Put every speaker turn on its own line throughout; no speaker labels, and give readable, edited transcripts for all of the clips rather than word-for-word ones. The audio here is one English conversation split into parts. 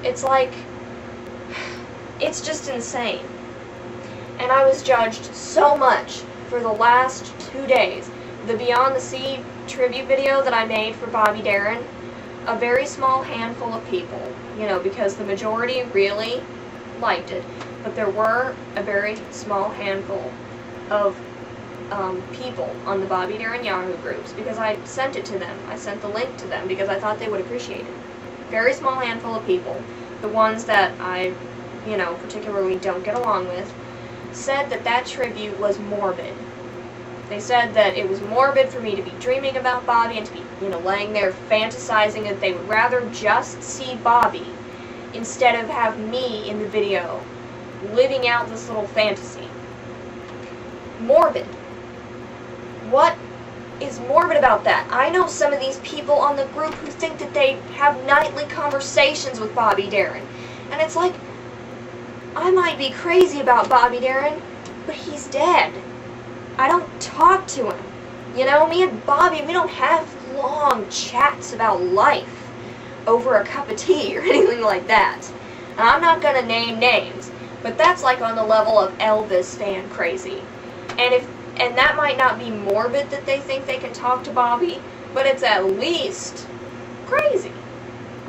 It's like, it's just insane. And I was judged so much for the last 2 days. The Beyond the Sea tribute video that I made for Bobby Darin, a very small handful of people, you know, because the majority really liked it, but there were a very small handful of people on the Bobby Darin Yahoo groups, because I sent it to them. I sent the link to them because I thought they would appreciate it. Very small handful of people, the ones that I, you know, particularly don't get along with, said that that tribute was morbid. They said that it was morbid for me to be dreaming about Bobby and to be, you know, laying there fantasizing that they would rather just see Bobby instead of have me in the video living out this little fantasy. Morbid. What is morbid about that? I know some of these people on the group who think that they have nightly conversations with Bobby Darin. And it's like, I might be crazy about Bobby Darin, but he's dead. I don't talk to him. You know, me and Bobby, we don't have long chats about life over a cup of tea or anything like that. And I'm not gonna name names, but that's like on the level of Elvis fan crazy. And that might not be morbid that they think they can talk to Bobby, but it's at least crazy.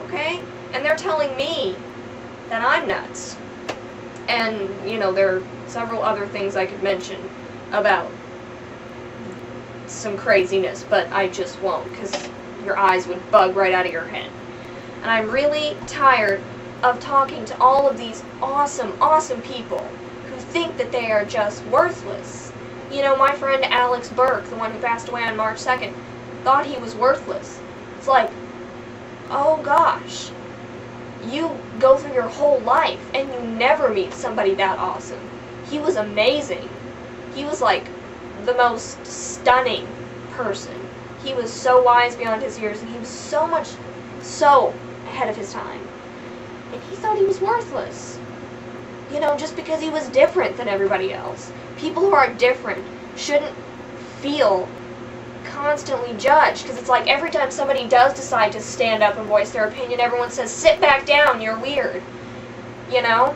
Okay? And they're telling me that I'm nuts. And, you know, there are several other things I could mention about some craziness, but I just won't, because your eyes would bug right out of your head. And I'm really tired of talking to all of these awesome, awesome people who think that they are just worthless. You know, my friend Alex Burke, the one who passed away on March 2nd, thought he was worthless. It's like, oh gosh, you go through your whole life and you never meet somebody that awesome. He was amazing. He was like the most stunning person. He was so wise beyond his years, and he was so ahead of his time. And he thought he was worthless. You know, just because he was different than everybody else. People who are different shouldn't feel constantly judged, because it's like every time somebody does decide to stand up and voice their opinion, everyone says, sit back down, you're weird. You know?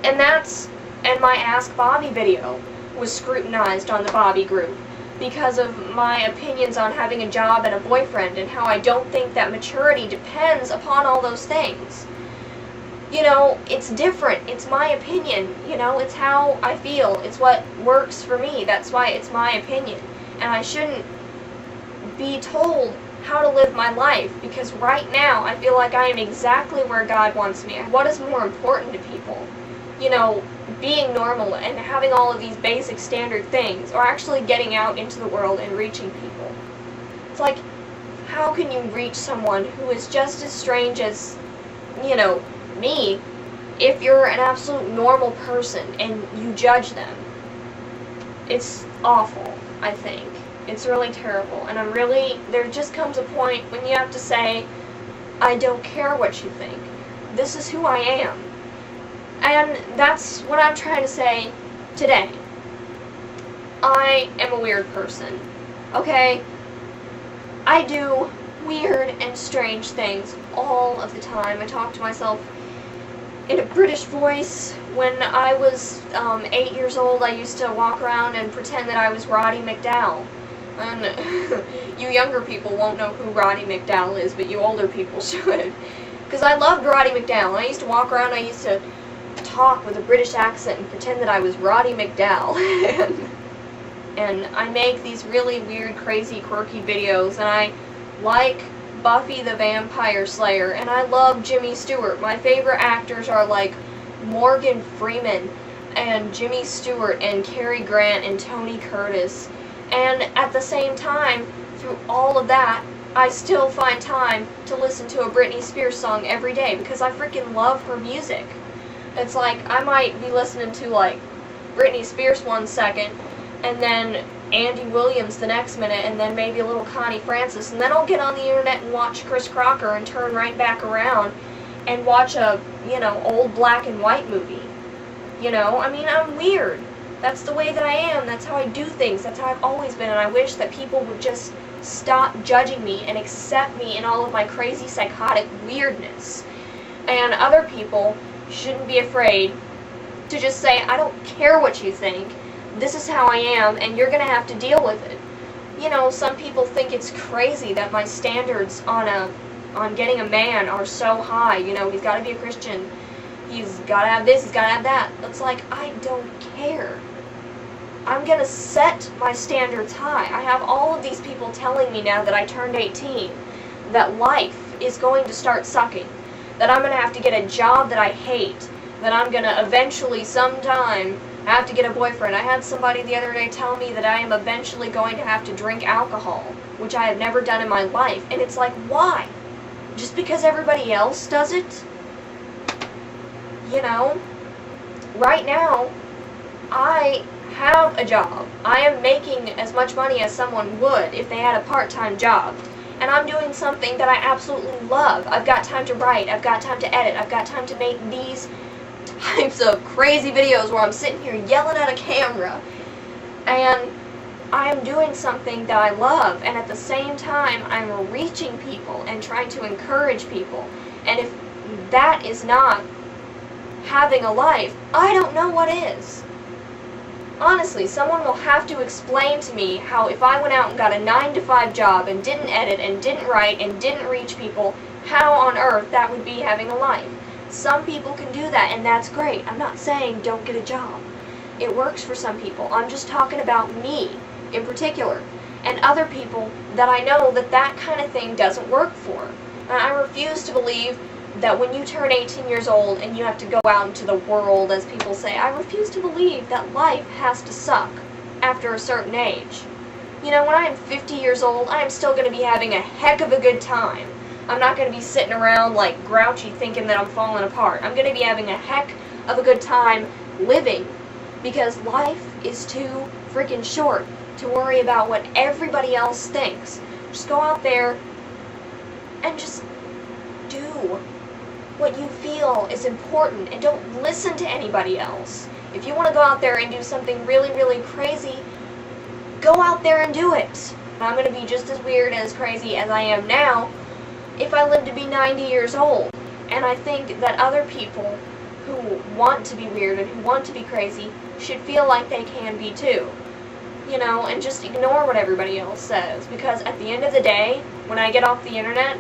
And my Ask Bobby video was scrutinized on the Bobby group because of my opinions on having a job and a boyfriend, and how I don't think that maturity depends upon all those things. You know, it's different. It's my opinion. You know, it's how I feel. It's what works for me. That's why it's my opinion. And I shouldn't be told how to live my life, because right now I feel like I am exactly where God wants me. What is more important to people? You know, being normal and having all of these basic standard things, or actually getting out into the world and reaching people. It's like, how can you reach someone who is just as strange as, you know, me, if you're an absolute normal person and you judge them? It's awful, I think. It's really terrible. And there just comes a point when you have to say, I don't care what you think. This is who I am. And that's what I'm trying to say today. I am a weird person. Okay? I do weird and strange things all of the time. I talk to myself in a British voice. When I was 8 years old, I used to walk around and pretend that I was Roddy McDowall. And you younger people won't know who Roddy McDowall is, but you older people should. Because I loved Roddy McDowall. I used to walk around, I used to talk with a British accent and pretend that I was Roddy McDowall. And I make these really weird, crazy, quirky videos, and I like Buffy the Vampire Slayer, and I love Jimmy Stewart. My favorite actors are like Morgan Freeman and Jimmy Stewart and Cary Grant and Tony Curtis. And at the same time, through all of that, I still find time to listen to a Britney Spears song every day, because I freaking love her music. It's like, I might be listening to like Britney Spears 1 second, and then Andy Williams the next minute, and then maybe a little Connie Francis, and then I'll get on the internet and watch Chris Crocker and turn right back around and watch a, you know, old black and white movie. You know, I mean, I'm weird. That's the way that I am. That's how I do things. That's how I've always been, and I wish that people would just stop judging me and accept me in all of my crazy, psychotic weirdness. And other people shouldn't be afraid to just say, I don't care what you think, this is how I am, and you're going to have to deal with it. You know, some people think it's crazy that my standards on getting a man are so high. You know, he's got to be a Christian, he's got to have this, he's got to have that. It's like, I don't care. I'm going to set my standards high. I have all of these people telling me now that I turned 18 that life is going to start sucking, that I'm going to have to get a job that I hate, that I'm going to eventually sometime have to get a boyfriend. I had somebody the other day tell me that I am eventually going to have to drink alcohol, which I have never done in my life. And it's like, why? Just because everybody else does it? You know? Right now, I have a job. I am making as much money as someone would if they had a part-time job. And I'm doing something that I absolutely love. I've got time to write, I've got time to edit, I've got time to make these types of crazy videos where I'm sitting here yelling at a camera. And I am doing something that I love, and at the same time I'm reaching people and trying to encourage people. And if that is not having a life, I don't know what is. Honestly, someone will have to explain to me how if I went out and got a 9-to-5 job and didn't edit and didn't write and didn't reach people, how on earth that would be having a life. Some people can do that, and that's great. I'm not saying don't get a job. It works for some people. I'm just talking about me in particular, and other people that I know that kind of thing doesn't work for. And I refuse to believe that when you turn 18 years old and you have to go out into the world, as people say, I refuse to believe that life has to suck after a certain age. You know, when I am 50 years old, I am still going to be having a heck of a good time. I'm not going to be sitting around like grouchy thinking that I'm falling apart. I'm going to be having a heck of a good time living, because life is too freaking short to worry about what everybody else thinks. Just go out there and just do what you feel is important, and don't listen to anybody else. If you want to go out there and do something really, really crazy, go out there and do it. I'm going to be just as weird and as crazy as I am now if I live to be 90 years old. And I think that other people who want to be weird and who want to be crazy should feel like they can be too. You know, and just ignore what everybody else says. Because at the end of the day, when I get off the internet,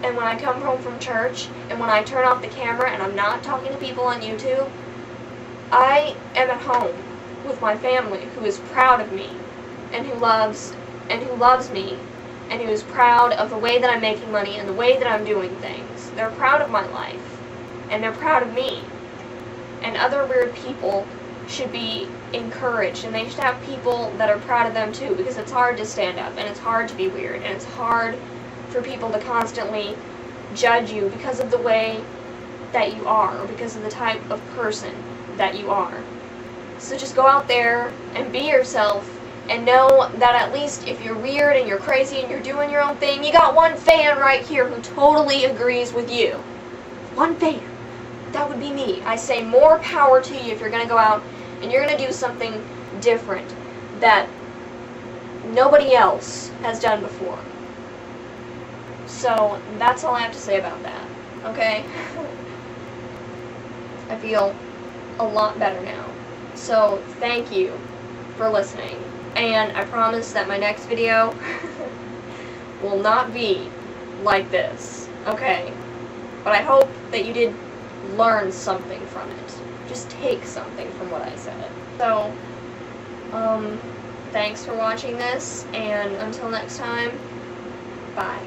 and when I come home from church, and when I turn off the camera and I'm not talking to people on YouTube, I am at home with my family who is proud of me, and who loves me, and who is proud of the way that I'm making money and the way that I'm doing things. They're proud of my life, and they're proud of me. And other weird people should be encouraged, and they should have people that are proud of them too, because it's hard to stand up, and it's hard to be weird, and it's hard for people to constantly judge you because of the way that you are, or because of the type of person that you are. So just go out there and be yourself, and know that at least if you're weird and you're crazy and you're doing your own thing, you got one fan right here who totally agrees with you. One fan. That would be me. I say more power to you if you're going to go out and you're going to do something different that nobody else has done before. So that's all I have to say about that, okay? I feel a lot better now. So thank you for listening. And I promise that my next video will not be like this, okay? But I hope that you did learn something from it. Just take something from what I said. So, thanks for watching this, and until next time, bye.